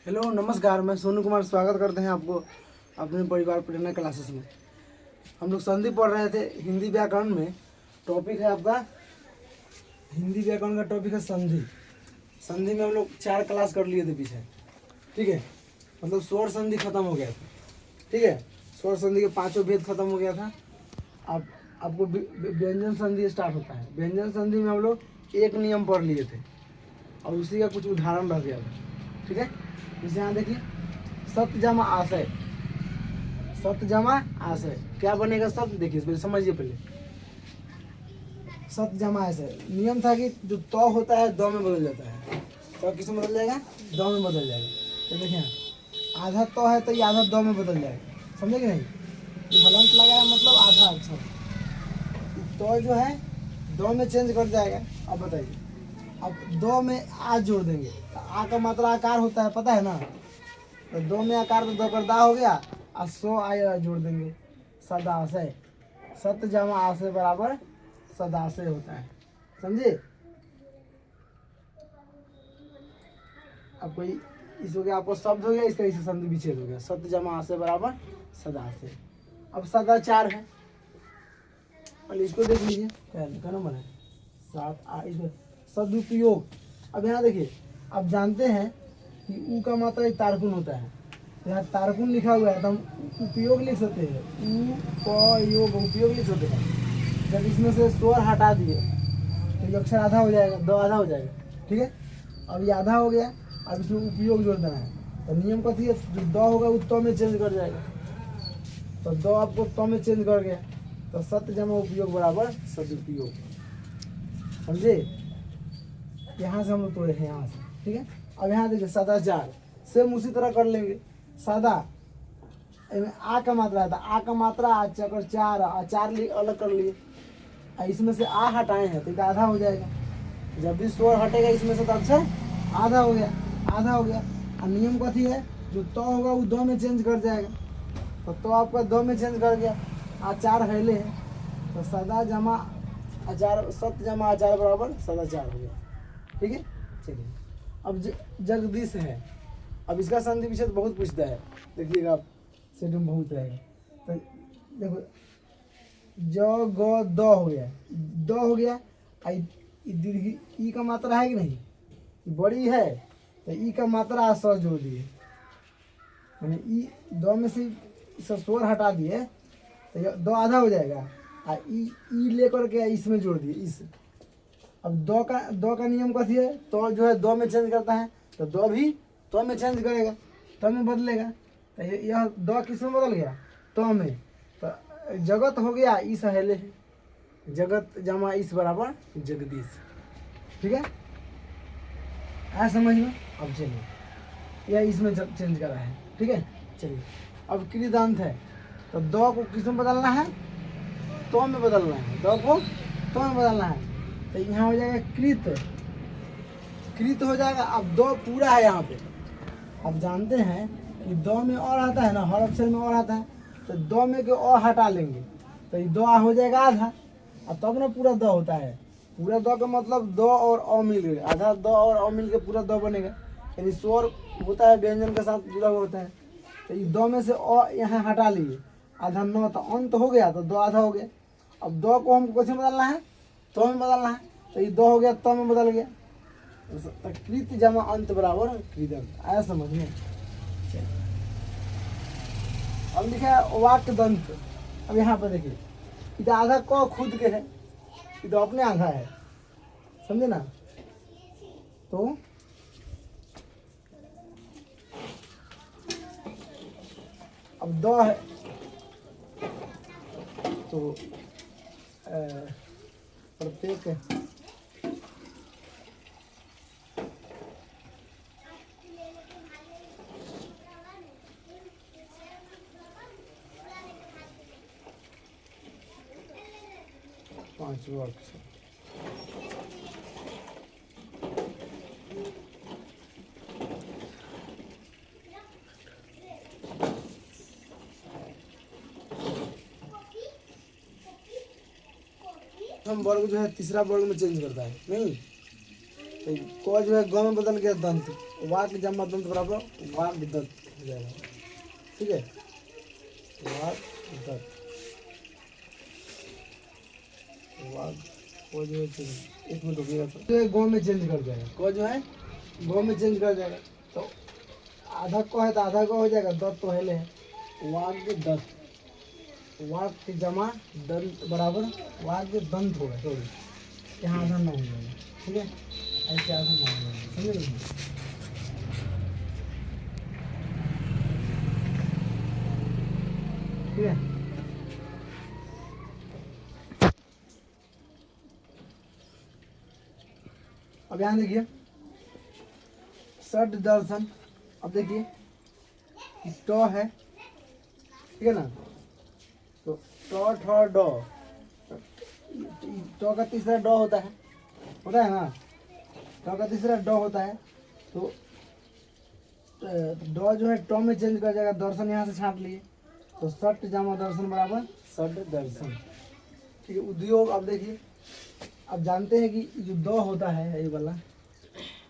Hello नमस्कार, मैं सोनू कुमार स्वागत करते हैं आपको अपने परिवार प्रेरणा क्लासेस में। हम लोग संधि पढ़ रहे थे हिंदी व्याकरण में। टॉपिक है आपका हिंदी व्याकरण का टॉपिक है संधि। संधि में हम लोग 4 क्लास कर लिए थे पीछे, ठीक है। मतलब स्वर संधि खत्म हो गया था, ठीक है। स्वर संधि के 5 भेद खत्म हो गया था। अब आपको व्यंजन संधि स्टार्ट होता है। व्यंजन संधि में हम लोग एक नियम पढ़ लिए थे और उसी का कुछ उदाहरण रह गया था, ठीक है। जैसे यहाँ देखिए, सत्य जमा आशय। सत्य जमा आशय क्या बनेगा? सत्य देखिए पहले समझिए। पहले सत्य जमा आशय नियम था कि जो त होता है द में बदल जाता है। तो किस में बदल जाएगा? द में बदल जाएगा। तो देखिए आधा त है तो ये आधा द में बदल जाएगा, समझे कि नहीं? ये हलंत लगा है मतलब आधा अक्षर तो जो है द में चेंज कर जाएगा। अब बताइए, अब दो में आ जोड़ देंगे तो आ का मात्रा आकार होता है, पता है ना? तो दो में आकार तो दो कर दा हो गया और 100 आय जोड़ देंगे, सदाशय। सत्य जमा आशय बराबर सदाशय होता है, समझे? अब कोई इस हो गया, आपको शब्द हो गया, इसका इसे संधि विच्छेद हो गया। सत्य जमा आशय बराबर सदाशय। अब सदाचार है, पहले इसको देख लीजिए क्या नंबर है? 7 इसमें सदुपयोग। अब यहाँ देखिए, आप जानते हैं कि ऊ का मात्रा एक तारकुन होता है। यहाँ तारकुन लिखा हुआ है तो हम उपयोग लिख सकते हैं। ऊ प योग उपयोग लिख सकते हैं। जब इसमें से स्वर हटा दिए तो ये अक्षर आधा हो जाएगा, दो आधा हो जाएगा, ठीक है। अब ये आधा हो गया, अब इसमें उपयोग जोड़ देना है। तो नियम कथी है? जो द होगा वो त में चेंज कर जाएगा। तो द आपको त में चेंज कर गया तो सत्य जमा उपयोग बराबर सदुपयोग, समझे? यहाँ से हम लोग तोड़े हैं, यहाँ से, ठीक है। अब यहाँ देखिए सदाचार, सेम उसी तरह कर लेंगे। सदा आ का मात्रा है तो आ का मात्रा आ चकर 4 4 अलग कर लिए। इसमें से आ हटाए हैं तो आधा हो जाएगा। जब भी स्वर हटेगा इसमें से तो अक्षर आधा हो गया, आधा हो गया। और नियम कथी है? जो तो होगा वो दो में चेंज कर जाएगा। तो आपका दो में चेंज कर गया। आचार हैले है तो सदा जमा आचार, सत्य जमा आचार बराबर सदाचार हो गया, ठीक है। चलिए अब जगदीश है। अब इसका संधि विच्छेद बहुत पूछता है, देखिएगा आप, सेट में बहुत रहेगा। तो देखो ज ग द हो गया, द हो गया। दीर्घ ई का मात्रा है कि नहीं? बड़ी है तो ई का मात्रा स जोड़ दिए, यानी ई द में से स्वर हटा दिए तो दो आधा हो जाएगा। और ई लेकर के इसमें जोड़ दिए इस। अब दो का नियम कथी है? तो जो है दो में चेंज करता है तो दो भी तो में चेंज करेगा, तो में बदलेगा। तो यह दो किस में बदल गया? तो में। तो जगत हो गया इस हेले, जगत जमा इस बराबर जगदीश, ठीक है। आया समझ में? अब चलिए यह इसमें चेंज करा है, ठीक है। चलिए अब कृदांत है तो दो को किस में बदलना है? तो में बदलना है। दो को तो में बदलना है तो यहाँ हो जाएगा कृत, कृत हो जाएगा। अब दो पूरा है यहाँ पे। अब जानते हैं कि दो में और आता है ना, हर अक्षर में और आता है। तो दो में के और हटा लेंगे तो ये दो हो जाएगा आधा, और तब ना पूरा दो होता है। पूरा दो का मतलब दो और अ मिल गए, आधा दो और अ मिल के पूरा दो बनेगा। यानी स्वर होता है व्यंजन के साथ जुड़ा हुआ होता है। तो ये दो में से अ यहाँ हटा लिए, आधा नौ तो अंत हो गया तो दो आधा हो गया। अब दो को हमको कैसे बदलना है? तो में बदलना है। तो ये दो हो गया तो में बदल गया। तो कृत जमा अंत बराबर कृदंत। आया समझ में? अब लिखा है वाक्य दंत। अब यहाँ पर देखिए, इधर आधा क खुद के है, इधर अपने आधा है, समझे ना? तो अब दो है तो प्रत्येक 5 अक्षर। हम वर्ग जो है तीसरा वर्ग में चेंज करता है नहीं, तो क जो है ग में बदल गया दंत, वाक जमा दंत बराबर वाक दत्त हो जाएगा। ठीक है, वाक दत्त, वाक को जो है एक मिनट रुकिएगा, तो गौ में चेंज कर जाएगा, को जो है गौ में चेंज कर जाएगा। तो आधा को है तो आधा को हो जाएगा, दत्त तो है, वाक दत्त, वाक के जमा दंत बराबर वाक दंत होगा, तो यहाँ आधा ना हो जाएगा। ठीक है, ऐसे आधा ना हो जाएगा, समझे? ठीक है, अब यहाँ देखिए षड दर्शन। अब देखिए ट है, ठीक है ना, तो ट ठ ड, ट का तीसरा ड होता है ना, ट का तीसरा ड होता है। तो ड जो है ट में चेंज कर जाएगा, दर्शन यहाँ से छांट लिए, तो सट जमा दर्शन बराबर सट दर्शन। ठीक है, उद्योग। अब देखिए, अब जानते हैं कि जो द होता है ये वाला,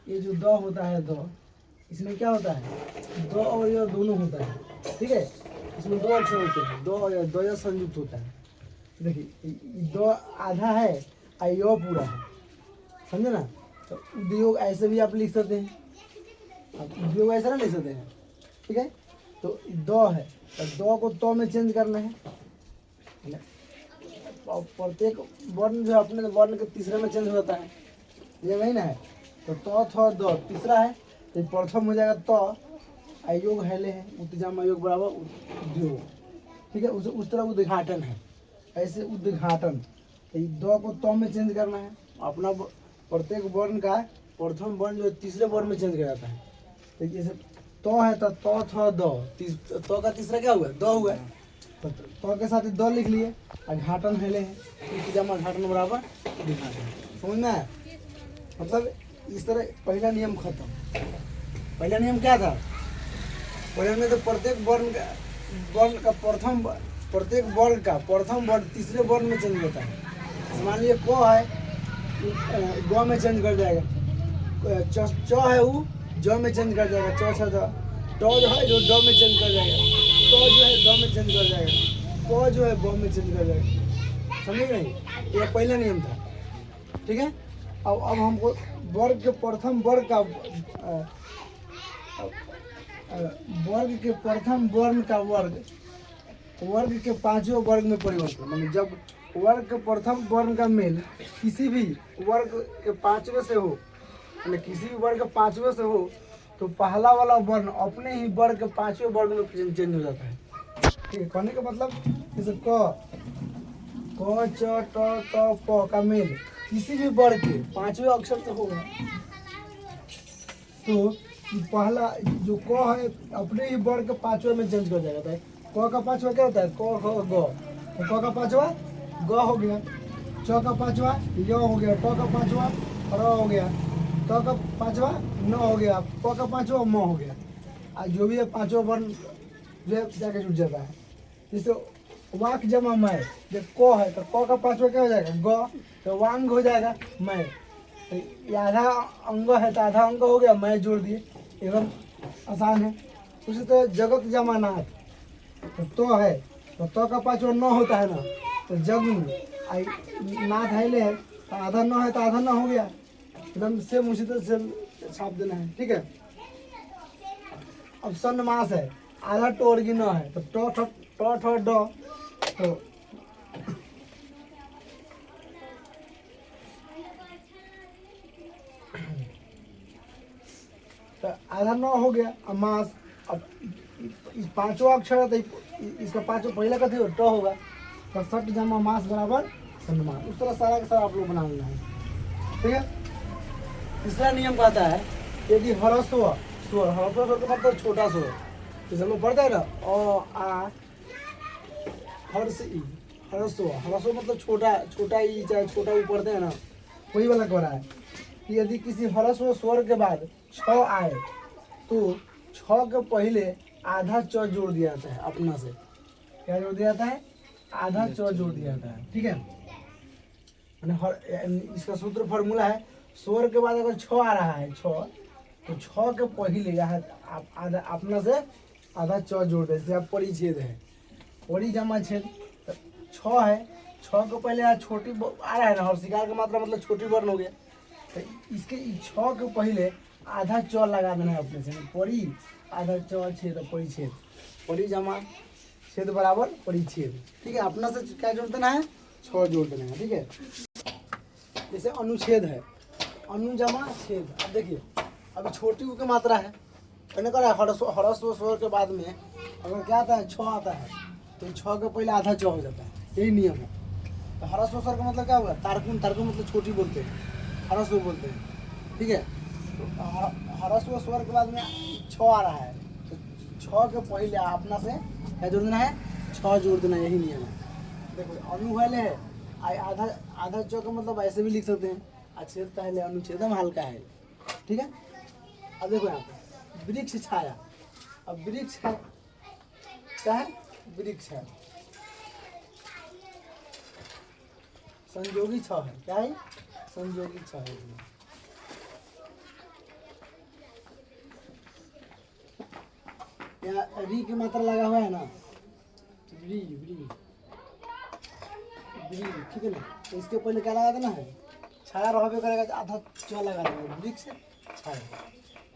ये जो द होता है द, इसमें क्या होता है, द और य दोनों होता है। ठीक है, इसमें दो अक्षर होते हैं, दो और य, द य संयुक्त होता है। देखिए द आधा है और य पूरा है, समझे ना। तो उद्योग ऐसे भी आप लिख सकते हैं, आप उद्योग ऐसा ना लिख सकते हैं। ठीक है, तो द है तो द को तो में चेंज करना है, प्रत्येक वर्ण जो अपने वर्ण के तीसरे में चेंज होता है, ये वही ना है। तो थ द तीसरा है, तो प्रथम हो जाएगा त, अयोग है ले है, उत्तजाम अयोग बराबर उद्योग। ठीक है, उस तरह उद्घाटन है, ऐसे उद्घाटन। तो द को त में चेंज करना है, अपना प्रत्येक वर्ण का प्रथम वर्ण जो तीसरे वर्ण में चेंज कर जाता है। तो जैसे तो है तो थ द, तो का तीसरा क्या हुआ, द हुआ, तो के साथ द लिख लिए, घाटन है ले है, जमा घाटन बराबर उद्घाटन। समझ में आया? मतलब इस तरह पहला नियम खत्म। पहला नियम क्या था, पहले में तो प्रत्येक वर्ण का प्रत्येक वर्ण का प्रथम वर्ण तीसरे वर्ण में चेंज होता है। मान लीजिए क है, ग में चेंज कर जाएगा, च है वो ज में चेंज कर जाएगा, च छ ज, ट जो है जो ड में चेंज कर जाएगा, तो जो है द में चेंज कर जाएगा, क जो है ब में चेंज कर जाएगा। समझे नहीं? ये पहला नियम था। ठीक है, अब हमको वर्ग के प्रथम वर्ग का वर्ग के प्रथम वर्ण का वर्ग के पांचवें वर्ग में परिवर्तन। मतलब जब वर्ग के प्रथम वर्ण का मेल किसी भी वर्ग के पांचवें से हो, मतलब किसी भी वर्ग के पांचवें से हो, तो पहला वाला वर्ण अपने ही वर्ग के पांचवें वर्ग में चेंज हो जाता है। ठीक है, कहने का मतलब जैसे क च ट त प का मेल किसी भी वर्ग के पांचवें अक्षर से होगा, तो पहला जो क है अपने ही वर्ग के पांचवें में चेंज कर जाएगा। क का पांचवा क्या होता है, क ख ग, तो क का पांचवा ग हो गया, च का पांचवा य हो गया, ट का पांचवा र हो गया, त का पांचवा न हो गया, प का पांचवा म हो गया। जो भी है पांचवा वर्ण जो है जाके जुट जाता है। जैसे वाक जमा मैं, जब क है तो क का पांचवा क्या हो जाएगा, ग, तो वांग हो जाएगा मैं। तो ये आधा अंग है तो आधा अंग हो गया, मैं जोड़ दिए, एकदम आसान है। उसी तरह जगत जमा नाथ, तो है तो का पांचवा न होता है ना, तो जग नाथ है ले है, तो आधा न है तो आधा न हो गया, एकदम सेम उसी तरह से छाप देना है। ठीक है, अब सन्न मास है, आधा टोर की न है, तो ट ठ ड, तो आधा न हो गया। अब मास, अब इस पांचवा अक्षर है तो इसका पांचवा पहला का ट होगा, तो सट जमा मास बराबर सन्नमास। उस तरह सारा का सारा आप लोग बना लेना है। ठीक है, तीसरा नियम कहता है यदि ह्रस्व स्वर, ह्रस्व स्वर का मतलब छोटा स्वर, जैसे हम लोग पढ़ते हैं ना अ आ हर्ष ई, ह्रस्व, ह्रस्व मतलब छोटा ई चाहे छोटा ई पढ़ते हैं ना, वही वाला कह रहा है कि यदि किसी ह्रस्व स्वर के बाद छ आए तो छ के पहले आधा च जोड़ दिया जाता है अपना से। क्या जोड़ दिया जाता है, आधा च जोड़ दिया जाता है। ठीक है, इसका सूत्र फॉर्मूला है, स्वर के बाद अगर छ आ रहा है, छ तो 6 के पहले यहाँ आप आधा अपना से आधा च जोड़ दे, जैसे आप परिच्छेद है, परि जमा छेद, तो 6 है, 6 के पहले यहाँ छोटी आ रहा है ना, और शिकार का मात्रा मतलब छोटी वर्ण हो गया, तो इसके 6 के पहले आधा च लगा देना है अपने से, परि आधा च छेद परिच्छेद, परि जमा छेद बराबर परिच्छेद। ठीक है, अपना से क्या जोड़ देना है, 6 जोड़ देना है। ठीक है, जैसे अनुच्छेद है, अनु जमा छेद। अब देखिए अभी छोटी ऊ की मात्रा है, मैंने कहा हरस्व स्वर के बाद में अगर क्या आता है 6 आता है, तो 6 के पहले आधा च हो जाता है, यही नियम है। तो हरस्व स्वर का मतलब क्या हुआ, तारकुन, तारकुन मतलब छोटी बोलते हैं, हरस्व बोलते हैं। ठीक है, तो हरस्व स्वर के बाद में 6 आ रहा है, तो 6 के पहले अपना से क्या जोड़ देना है, 6 जोड़ देना, यही नियम है। देखो अनु है, आधा आधा च का मतलब ऐसे भी लिख सकते हैं, अच्छेद पहले अनुच्छेदम हल्का है। ठीक है, अब देखो यहाँ पे वृक्ष छाया, अब वृक्ष है क्या है, वृक्ष है, संयोगी 6 है, क्या है, संयोगी 6 है। यहाँ री की मात्रा लगा हुआ है ना, री री री, ठीक है ना, तो इसके पहले क्या लगा देना है, छाया रहबे करेगा, तो आधा च लगा देंगे, वृक्ष छाया,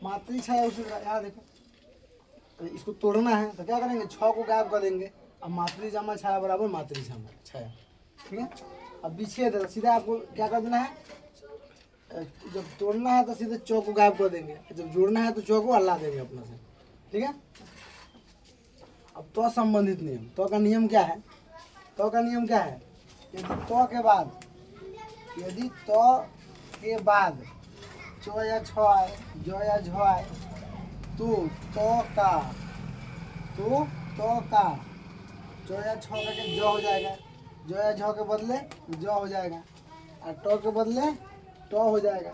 मातृ छाया उसी यहाँ देखो, तो इसको तोड़ना है तो क्या करेंगे, 6 को गायब कर देंगे, अब मातृ जमा छाया बराबर मातृ जमा छाया। ठीक है, अब विच्छेद है, सीधा आपको क्या कर देना है, जब तोड़ना है तो सीधे 6 को गायब कर देंगे, जब जोड़ना है तो 6 को हल्ला देंगे अपना से। ठीक है, अब तो संबंधित नियम, तो का नियम क्या है, तो का नियम क्या है, यदि तो के बाद, यदि तो के बाद च या छ आए, ज या झ आए, तो का, तो का च या छ करके ज हो जाएगा, ज या झ के बदले ज हो जाएगा, और ट के बदले ट हो जाएगा,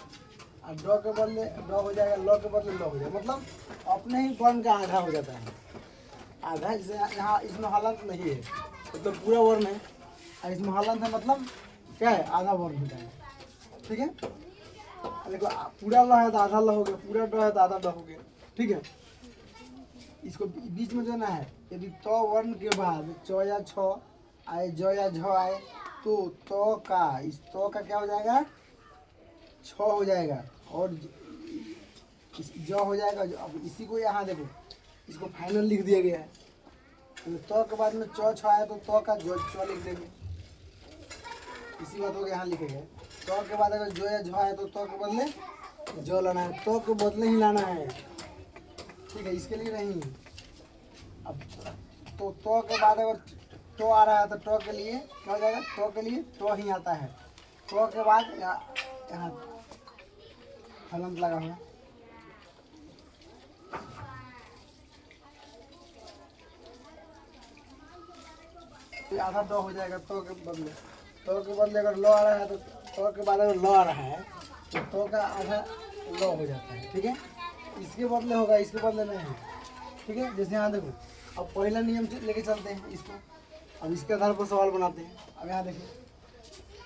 और ड के बदले ड हो जाएगा, ल के बदले ल हो जाएगा, मतलब अपने ही वर्ण का आधा हो जाता है, आधा। जैसे यहाँ इसमें हलंत नहीं है, मतलब पूरा वर्ण है, और इसमें हलंत है मतलब क्या है, आधा वर्ण होता है। ठीक है, देखो पूरा ल है तो आधा ल हो गया, पूरा ड है तो आधा ड हो गया। ठीक है, इसको बीच में देना है, यदि तो वर्ण के बाद च या छ आए, ज या झ आए, तो का, इस तो का क्या हो जाएगा, 6 हो जाएगा, और ज हो जाएगा। अब इसी को यहाँ देखो, इसको फाइनल लिख दिया गया है, तो के बाद में च छ आया तो का च लिख देंगे, इसी बात को यहाँ लिखेंगे। तो के बाद अगर जो या झ है तो के बदले जो लाना है, तो के बदले ही लाना है। ठीक है, इसके लिए नहीं। अब तो के बाद अगर तो आ रहा है तो के लिए क्या हो जाएगा, तो के लिए तो ही आता है, तो के बाद यहाँ हलंत लगा हुआ, आधा दो हो जाएगा, तो के बदले अगर लो आ रहा है तो के बाद अगर लो आ रहा है तो का आधा लो हो जाता है। ठीक है, इसके बदले होगा, इसके बदले नहीं है। ठीक है, जैसे यहाँ देखो, अब पहला नियम लेके चलते हैं इसको, अब इसके आधार पर सवाल बनाते हैं। अब यहाँ देखिए,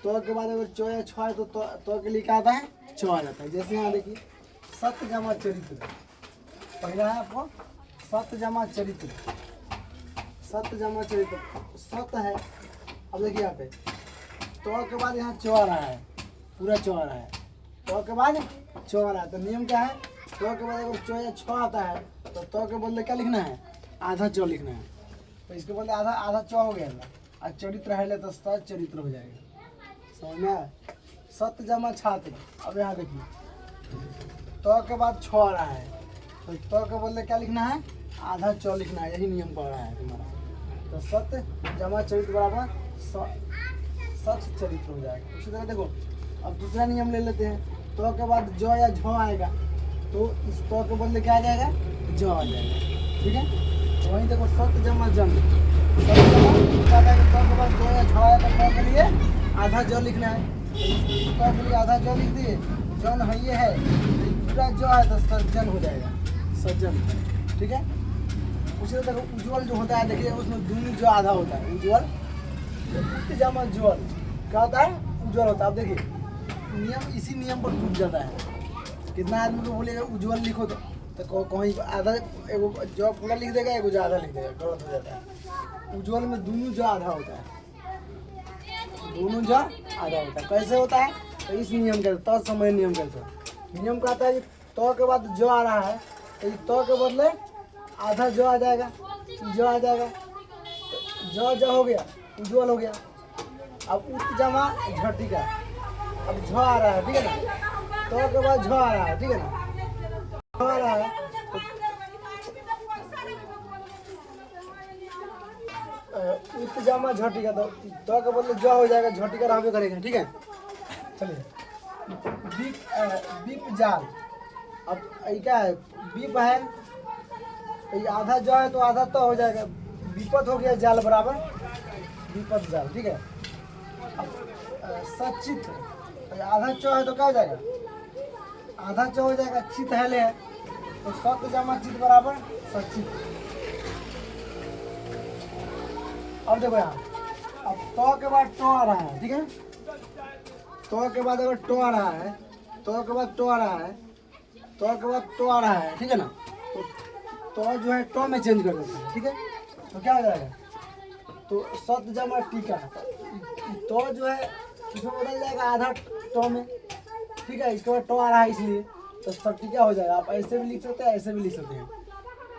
तो के बाद अगर च या छ है तो के लिए क्या आता है, च आ जाता है। जैसे यहाँ देखिए, सत्य जमा चरित्र, पहला है आपको सत्य जमा चरित्र, सत्य जमा चरित्र, सत्य है। अब देखिए यहाँ पे तो के बाद यहाँ च आ रहा है, पूरा च आ रहा है, तो के बाद च आ रहा है, तो नियम क्या है, तो के बाद अगर च या छ आता है तो के बदले क्या लिखना है, आधा च लिखना है, तो इसके बदले आधा च हो गया, और चरित्र है तो सत चरित्र हो जाएगा। समझ में आया, सत्य जमा छात्र। अब यहाँ देखिए, तो के बाद छ आ रहा है तो के बदले क्या लिखना है, आधा च लिखना है, यही नियम पढ़ रहा है तुम्हारा। तो सत्य जमा चरित्र बराबर सच चरित्र हो जाएगा। उसी तरह देखो, अब दूसरा नियम ले लेते हैं, तो के बाद ज या झ आएगा तो इस तो के बदले क्या आ जाएगा, ज आ जाएगा। ठीक है, तो वहीं देखो सत्य जमा जन, सत्य जमा क्या कहेगा, तो के बाद ज या झ आएगा, तो के लिए आधा ज लिखना है, तो के लिए आधा ज लिख दिए, जन है ये है, पूरा ज है तो सज्जन हो जाएगा, सज्जन। ठीक है, उसी तरह देखो उज्ज्वल जो होता है, देखिए उसमें दोनों जो आधा होता है, उज्ज्वल जमा ज्वल क्या होता है, उज्ज्वल होता है। अब देखिए नियम इसी नियम पर टूट जाता है, कितना आदमी को बोलेगा उज्जवल लिखो तो कहीं आधा एगो जो पूरा लिख देगा, एगो जो आधा लिख देगा, गलत हो जाता है। उज्जवल में दोनों जो आधा होता है, दोनों जो आधा होता है। कैसे होता है? तो इस नियम के तो समय नियम कैसे नियम कहता है कि तो के बाद जो आ रहा है तो तो के बदले आधा जो आ जाएगा, जो आ जाएगा, जो हो गया उज्जवल हो गया। अब उत जमा झटिका, अब झ आ रहा है, ठीक है ना, तो के बाद झ आ रहा है, ठीक है ना, झ आ रहा है तो उत जमा झटिका, तो के बदले जो हो जाएगा, झटिका रहबे करेगा, ठीक है। चलिए बीप जाल, अब ये क्या है, बीप है, ये आधा जो है तो आधा तो हो जाएगा, विपत हो गया जाल बराबर विपत जाल, ठीक है। अब सचित, आधा चौ है तो क्या हो जाएगा, आधा चौ हो जाएगा, चित है ले, तो सत जमा चित बराबर सचित। अब देखो यहाँ, अब तो के बाद टो आ रहा है, ठीक है, तो के बाद अगर टो आ रहा है, तो के बाद टो आ रहा है, तो के बाद टो आ रहा है, ठीक है ना, तो जो है टो में चेंज कर देते हैं, ठीक है। तो क्या हो जाएगा, तो सत जमा टीका, तो जो है इसमें बदल जाएगा आधा टो में, ठीक है। इसके बाद टो आ रहा है इसलिए तो सटीका हो जाएगा। आप ऐसे भी लिख सकते हैं, ऐसे भी लिख सकते हैं,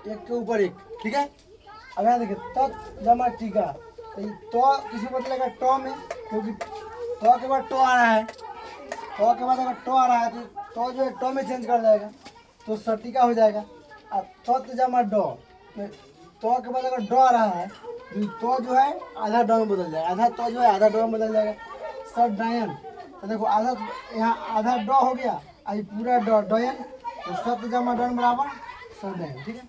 एक के ऊपर एक, ठीक है। अब यहाँ देखिए तत् जमा टीका, तो किसमें बदलेगा, टो में, क्योंकि तो के बाद टो आ रहा है, तो के बाद अगर टो आ रहा है तो जो है टो में चेंज कर जाएगा, तो सटीका हो जाएगा। अब तत् जमा डो, तो के बाद अगर डो आ रहा है तो जो है आधा डो में बदल जाएगा, आधा तो जो है आधा डो में बदल जाएगा। सट डयन, तो देखो आधा यहाँ आधा डो हो गया, अभी पूरा डो डयन, तो सत जमा डन बराबर सट डयन, ठीक है।